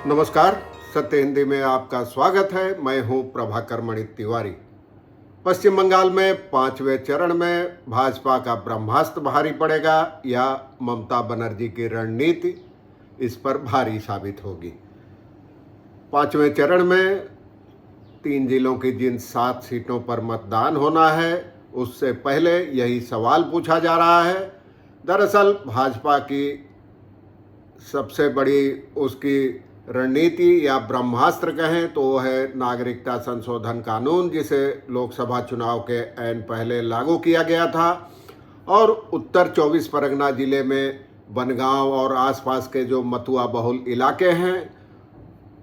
नमस्कार। सत्य हिंदी में आपका स्वागत है। मैं हूं प्रभाकर मणि तिवारी। पश्चिम बंगाल में 5वें चरण में भाजपा का ब्रह्मास्त्र भारी पड़ेगा या ममता बनर्जी की रणनीति इस पर भारी साबित होगी। 5वें चरण में 3 जिलों की जिन 7 सीटों पर मतदान होना है, उससे पहले यही सवाल पूछा जा रहा है। दरअसल भाजपा की सबसे बड़ी उसकी रणनीति या ब्रह्मास्त्र कहें तो वो है नागरिकता संशोधन कानून, जिसे लोकसभा चुनाव के ऐन पहले लागू किया गया था। और उत्तर 24 परगना जिले में बनगांव और आसपास के जो मथुआ बहुल इलाके हैं,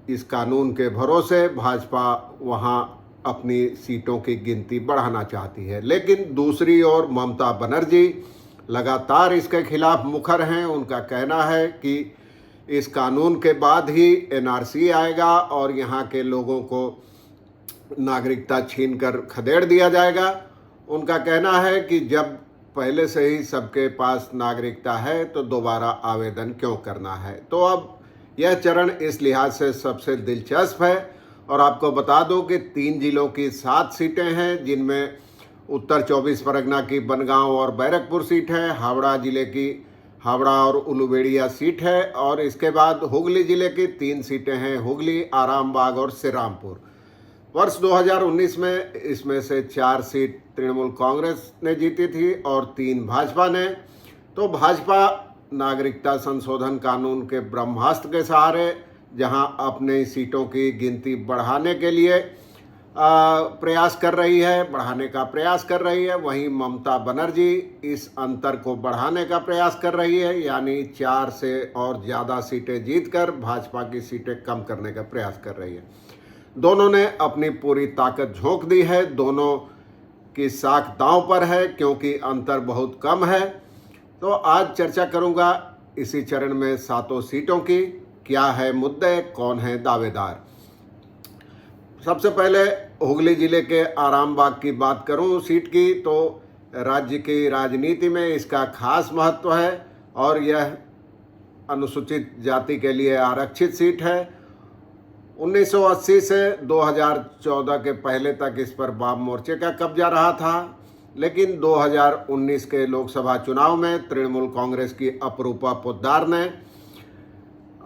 इस कानून के भरोसे भाजपा वहां अपनी सीटों की गिनती बढ़ाना चाहती है। लेकिन दूसरी ओर ममता बनर्जी लगातार इसके खिलाफ मुखर हैं। उनका कहना है कि इस कानून के बाद ही एनआरसी आएगा और यहाँ के लोगों को नागरिकता छीनकर खदेड़ दिया जाएगा। उनका कहना है कि जब पहले से ही सबके पास नागरिकता है तो दोबारा आवेदन क्यों करना है। तो अब यह चरण इस लिहाज से सबसे दिलचस्प है। और आपको बता दूं कि 3 जिलों की 7 सीटें हैं, जिनमें उत्तर 24 परगना की बनगांव और बैरकपुर सीट है, हावड़ा जिले की हावड़ा और उलूबेड़िया सीट है, और इसके बाद हुगली जिले की 3 सीटें हैं, हुगली, आरामबाग और श्रीरामपुर। वर्ष 2019 में इसमें से 4 सीट तृणमूल कांग्रेस ने जीती थी और 3 भाजपा ने। तो भाजपा नागरिकता संशोधन कानून के ब्रह्मास्त्र के सहारे जहां अपने सीटों की गिनती बढ़ाने के लिए प्रयास कर रही है, बढ़ाने का प्रयास कर रही है, वहीं ममता बनर्जी इस अंतर को बढ़ाने का प्रयास कर रही है, यानी 4 से और ज़्यादा सीटें जीतकर भाजपा की सीटें कम करने का प्रयास कर रही है। दोनों ने अपनी पूरी ताकत झोंक दी है, दोनों की साख दांव पर है क्योंकि अंतर बहुत कम है। तो आज चर्चा करूंगा इसी चरण में 7 सीटों की, क्या है मुद्दे, कौन है दावेदार। सबसे पहले हुगली जिले के आरामबाग की बात करूं सीट की, तो राज्य की राजनीति में इसका खास महत्व है और यह अनुसूचित जाति के लिए आरक्षित सीट है। 1980 से 2014 के पहले तक इस पर वाम मोर्चे का कब्जा रहा था, लेकिन 2019 के लोकसभा चुनाव में तृणमूल कांग्रेस की अपरूपा पोद्दार ने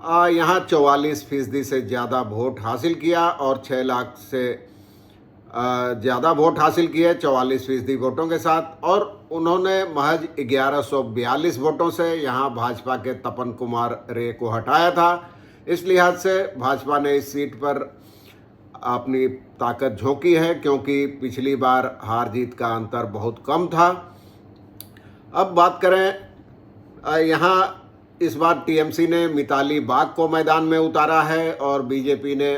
यहाँ 44% से ज़्यादा वोट हासिल किया और 6 लाख से ज़्यादा वोट हासिल किए 44% वोटों के साथ। और उन्होंने महज 1142 वोटों से यहाँ भाजपा के तपन कुमार रे को हटाया था। इस लिहाज से भाजपा ने इस सीट पर अपनी ताकत झोंकी है क्योंकि पिछली बार हार जीत का अंतर बहुत कम था। अब बात करें, यहाँ इस बार टीएमसी ने मिताली बाग को मैदान में उतारा है और बीजेपी ने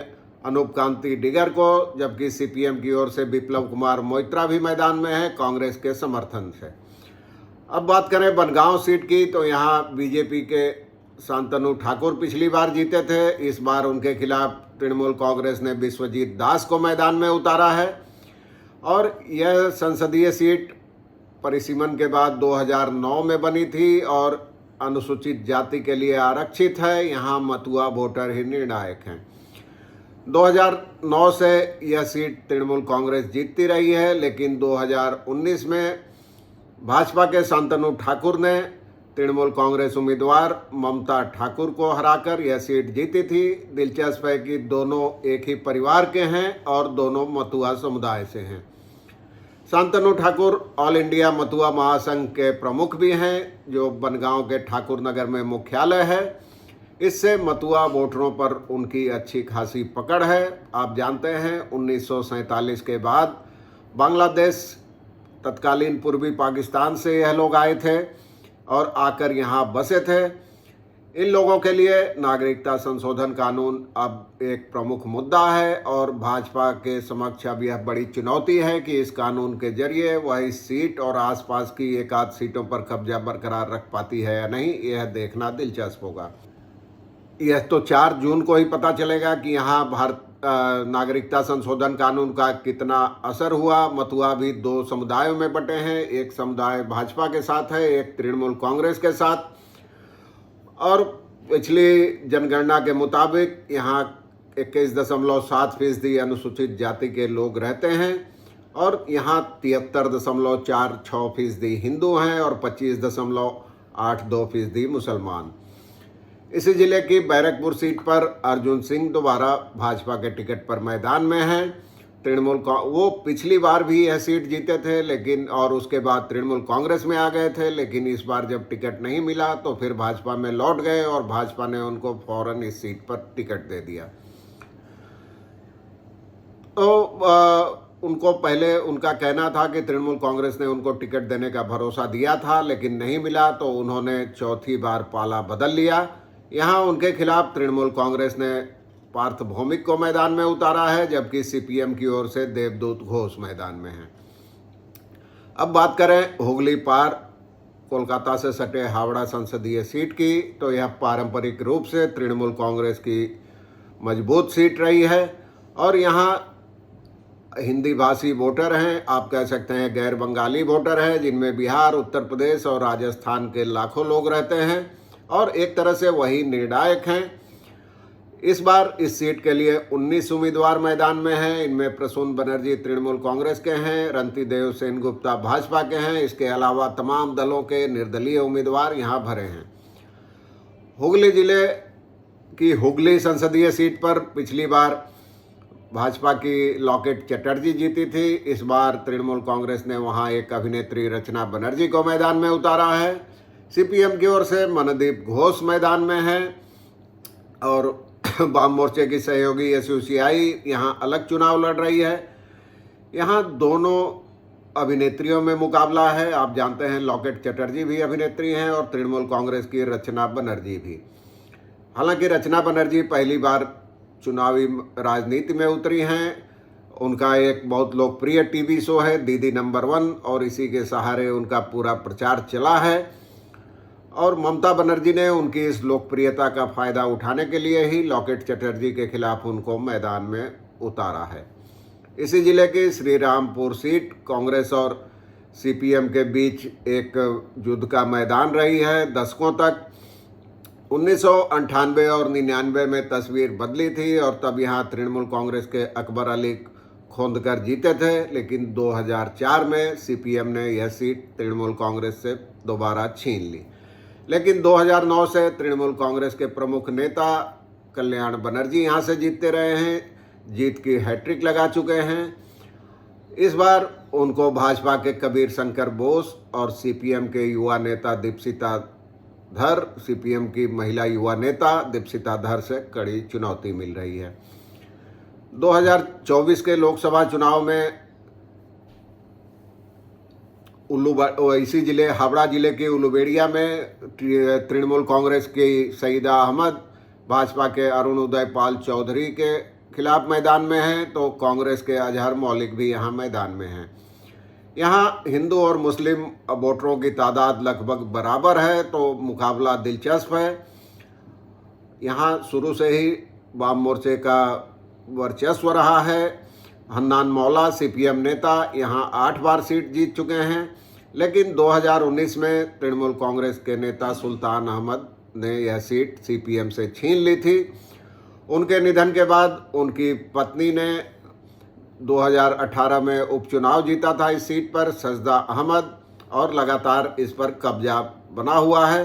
अनूप कांति डिगर को, जबकि सीपीएम की ओर से विप्लव कुमार मोइत्रा भी मैदान में है कांग्रेस के समर्थन से। अब बात करें बनगांव सीट की, तो यहाँ बीजेपी के शांतनु ठाकुर पिछली बार जीते थे। इस बार उनके खिलाफ तृणमूल कांग्रेस ने विश्वजीत दास को मैदान में उतारा है और यह संसदीय सीट परिसीमन के बाद 2009 में बनी थी और अनुसूचित जाति के लिए आरक्षित है। यहाँ मथुआ वोटर ही निर्णायक हैं। 2009 से यह सीट तृणमूल कांग्रेस जीतती रही है, लेकिन 2019 में भाजपा के शांतनु ठाकुर ने तृणमूल कांग्रेस उम्मीदवार ममता ठाकुर को हराकर यह सीट जीती थी। दिलचस्प है कि दोनों एक ही परिवार के हैं और दोनों मथुआ समुदाय से हैं। शांतनु ठाकुर ऑल इंडिया मथुआ महासंघ के प्रमुख भी हैं, जो बनगांव के ठाकुर नगर में मुख्यालय है। इससे मथुआ वोटरों पर उनकी अच्छी खासी पकड़ है। आप जानते हैं 1947 के बाद बांग्लादेश, तत्कालीन पूर्वी पाकिस्तान से यह लोग आए थे और आकर यहाँ बसे थे। इन लोगों के लिए नागरिकता संशोधन कानून अब एक प्रमुख मुद्दा है और भाजपा के समक्ष अब यह बड़ी चुनौती है कि इस कानून के जरिए वह इस सीट और आसपास की एक आध सीटों पर कब्जा बरकरार रख पाती है या नहीं, यह देखना दिलचस्प होगा। यह तो 4 जून को ही पता चलेगा कि यहाँ भारत नागरिकता संशोधन कानून का कितना असर हुआ। मथुआ भी 2 समुदायों में बटे हैं, एक समुदाय भाजपा के साथ है, एक तृणमूल कांग्रेस के साथ। और पिछली जनगणना के मुताबिक यहाँ 21.7% अनुसूचित जाति के लोग रहते हैं और यहाँ 73.46% हिंदू हैं और 25.82% मुसलमान। इसी जिले की बैरकपुर सीट पर अर्जुन सिंह दोबारा भाजपा के टिकट पर मैदान में हैं। वो पिछली बार भी यह सीट जीते थे लेकिन और उसके बाद तृणमूल कांग्रेस में आ गए थे, लेकिन इस बार जब टिकट नहीं मिला तो फिर भाजपा में लौट गए और भाजपा ने उनको फौरन इस सीट पर टिकट दे दिया। तो उनको पहले उनका कहना था कि तृणमूल कांग्रेस ने उनको टिकट देने का भरोसा दिया था लेकिन नहीं मिला, तो उन्होंने चौथी बार पाला बदल लिया। यहाँ उनके खिलाफ तृणमूल कांग्रेस ने पार्थ भौमिक को मैदान में उतारा है, जबकि सीपीएम की ओर से देवदूत घोष मैदान में हैं। अब बात करें हुगली पार कोलकाता से सटे हावड़ा संसदीय सीट की, तो यह पारंपरिक रूप से तृणमूल कांग्रेस की मजबूत सीट रही है और यहाँ हिंदी भाषी वोटर हैं, आप कह सकते हैं गैर बंगाली वोटर हैं, जिनमें बिहार, उत्तर प्रदेश और राजस्थान के लाखों लोग रहते हैं और एक तरह से वही निर्णायक हैं। इस बार इस सीट के लिए 19 उम्मीदवार मैदान में हैं। इनमें प्रसून बनर्जी तृणमूल कांग्रेस के हैं, रंतिदेव सेनगुप्ता भाजपा के हैं। इसके अलावा तमाम दलों के निर्दलीय उम्मीदवार यहां भरे हैं। हुगली जिले की हुगली संसदीय सीट पर पिछली बार भाजपा की लॉकेट चटर्जी जीती थी। इस बार तृणमूल कांग्रेस ने वहां एक अभिनेत्री रचना बनर्जी को मैदान में उतारा है। सीपीएम की ओर से मनदीप घोष मैदान में है और वाम मोर्चे की सहयोगी एसयूसीआई यहां अलग चुनाव लड़ रही है। यहां दोनों अभिनेत्रियों में मुकाबला है। आप जानते हैं लॉकेट चटर्जी भी अभिनेत्री हैं और तृणमूल कांग्रेस की रचना बनर्जी भी। हालांकि रचना बनर्जी पहली बार चुनावी राजनीति में उतरी हैं। उनका एक बहुत लोकप्रिय टीवी शो है दीदी नंबर 1 और इसी के सहारे उनका पूरा प्रचार चला है और ममता बनर्जी ने उनकी इस लोकप्रियता का फायदा उठाने के लिए ही लॉकेट चटर्जी के खिलाफ उनको मैदान में उतारा है। इसी जिले की श्रीरामपुर सीट कांग्रेस और सीपीएम के बीच एक युद्ध का मैदान रही है दशकों तक। 1998 और 99 में तस्वीर बदली थी और तब यहाँ तृणमूल कांग्रेस के अकबर अली खोंदकर जीते थे, लेकिन 2004 में सीपीएम ने यह सीट तृणमूल कांग्रेस से दोबारा छीन ली। लेकिन 2009 से तृणमूल कांग्रेस के प्रमुख नेता कल्याण बनर्जी यहाँ से जीतते रहे हैं, जीत की हैट्रिक लगा चुके हैं। इस बार उनको भाजपा के कबीर शंकर बोस और सीपीएम के युवा नेता दीपशिता धर, सीपीएम की महिला युवा नेता दीपशिता धर से कड़ी चुनौती मिल रही है। 2024 के लोकसभा चुनाव में इसी जिले हावड़ा जिले के उलुबेड़िया में तृणमूल कांग्रेस की सईदा अहमद भाजपा के अरुण उदय पाल चौधरी के खिलाफ मैदान में हैं, तो कांग्रेस के अजहर मौलिक भी यहां मैदान में हैं। यहां हिंदू और मुस्लिम वोटरों की तादाद लगभग बराबर है, तो मुकाबला दिलचस्प है। यहां शुरू से ही वाम मोर्चे का वर्चस्व रहा है। हन्नान मौला सीपीएम नेता यहां 8 बार सीट जीत चुके हैं, लेकिन 2019 में तृणमूल कांग्रेस के नेता सुल्तान अहमद ने यह सीट सीपीएम से छीन ली थी। उनके निधन के बाद उनकी पत्नी ने 2018 में उपचुनाव जीता था इस सीट पर, सजदा अहमद, और लगातार इस पर कब्जा बना हुआ है।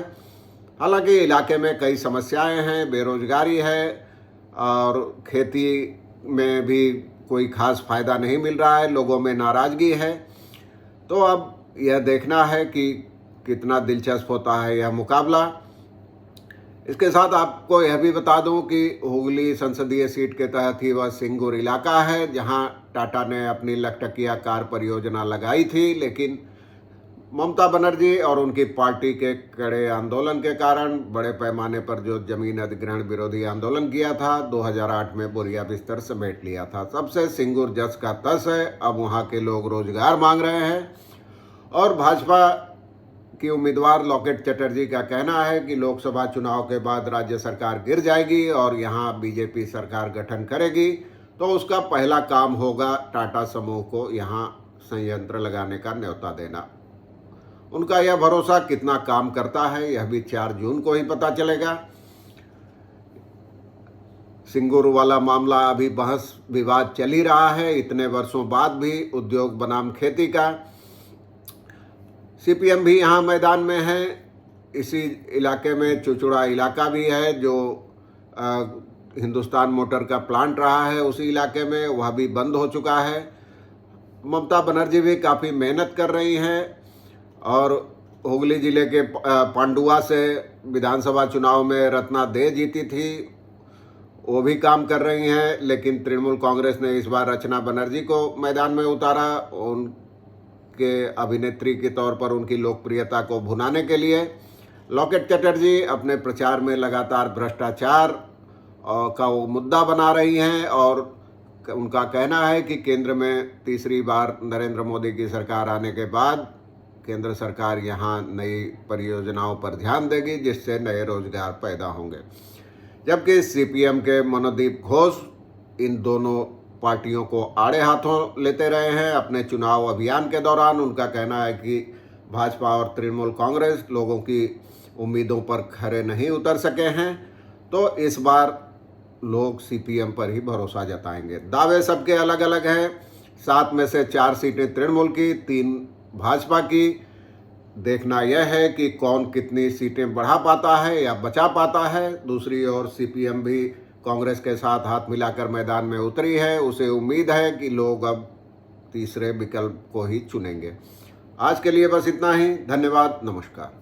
हालांकि इलाके में कई समस्याएं हैं, बेरोजगारी है और खेती में भी कोई खास फायदा नहीं मिल रहा है, लोगों में नाराजगी है। तो अब यह देखना है कि कितना दिलचस्प होता है यह मुकाबला। इसके साथ आपको यह भी बता दूं कि हुगली संसदीय सीट के तहत ही वह सिंगुर इलाका है, जहां टाटा ने अपनी लखटकिया कार परियोजना लगाई थी, लेकिन ममता बनर्जी और उनकी पार्टी के कड़े आंदोलन के कारण बड़े पैमाने पर जो जमीन अधिग्रहण विरोधी आंदोलन किया था, 2008 में बोरिया बिस्तर समेट लिया था। सबसे सिंगुर जस का तस है। अब वहां के लोग रोजगार मांग रहे हैं और भाजपा की उम्मीदवार लॉकेट चटर्जी का कहना है कि लोकसभा चुनाव के बाद राज्य सरकार गिर जाएगी और यहाँ बीजेपी सरकार गठन करेगी, तो उसका पहला काम होगा टाटा समूह को यहाँ संयंत्र लगाने का न्योता देना। उनका यह भरोसा कितना काम करता है, यह भी 4 जून को ही पता चलेगा। सिंगूर वाला मामला अभी बहस विवाद चल ही रहा है इतने वर्षों बाद भी, उद्योग बनाम खेती का। सीपीएम भी यहाँ मैदान में है। इसी इलाके में चुचुड़ा इलाका भी है जो हिंदुस्तान मोटर का प्लांट रहा है, उसी इलाके में, वह भी बंद हो चुका है। ममता बनर्जी भी काफ़ी मेहनत कर रही हैं और हुगली जिले के पांडुआ से विधानसभा चुनाव में रत्ना दे जीती थी, वो भी काम कर रही हैं। लेकिन तृणमूल कांग्रेस ने इस बार रचना बनर्जी को मैदान में उतारा, उनके अभिनेत्री के तौर पर उनकी लोकप्रियता को भुनाने के लिए। लॉकेट चटर्जी अपने प्रचार में लगातार भ्रष्टाचार का वो मुद्दा बना रही हैं और उनका कहना है कि केंद्र में तीसरी बार नरेंद्र मोदी की सरकार आने के बाद केंद्र सरकार यहाँ नई परियोजनाओं पर ध्यान देगी जिससे नए रोजगार पैदा होंगे। जबकि सीपीएम के मनोदीप घोष इन दोनों पार्टियों को आड़े हाथों लेते रहे हैं अपने चुनाव अभियान के दौरान। उनका कहना है कि भाजपा और तृणमूल कांग्रेस लोगों की उम्मीदों पर खरे नहीं उतर सके हैं, तो इस बार लोग सीपीएम पर ही भरोसा जताएंगे। दावे सबके अलग अलग हैं। 7 में से 4 सीटें तृणमूल की, 3 भाजपा की। देखना यह है कि कौन कितनी सीटें बढ़ा पाता है या बचा पाता है। दूसरी ओर सीपीएम भी कांग्रेस के साथ हाथ मिलाकर मैदान में उतरी है। उसे उम्मीद है कि लोग अब तीसरे विकल्प को ही चुनेंगे। आज के लिए बस इतना ही। धन्यवाद, नमस्कार।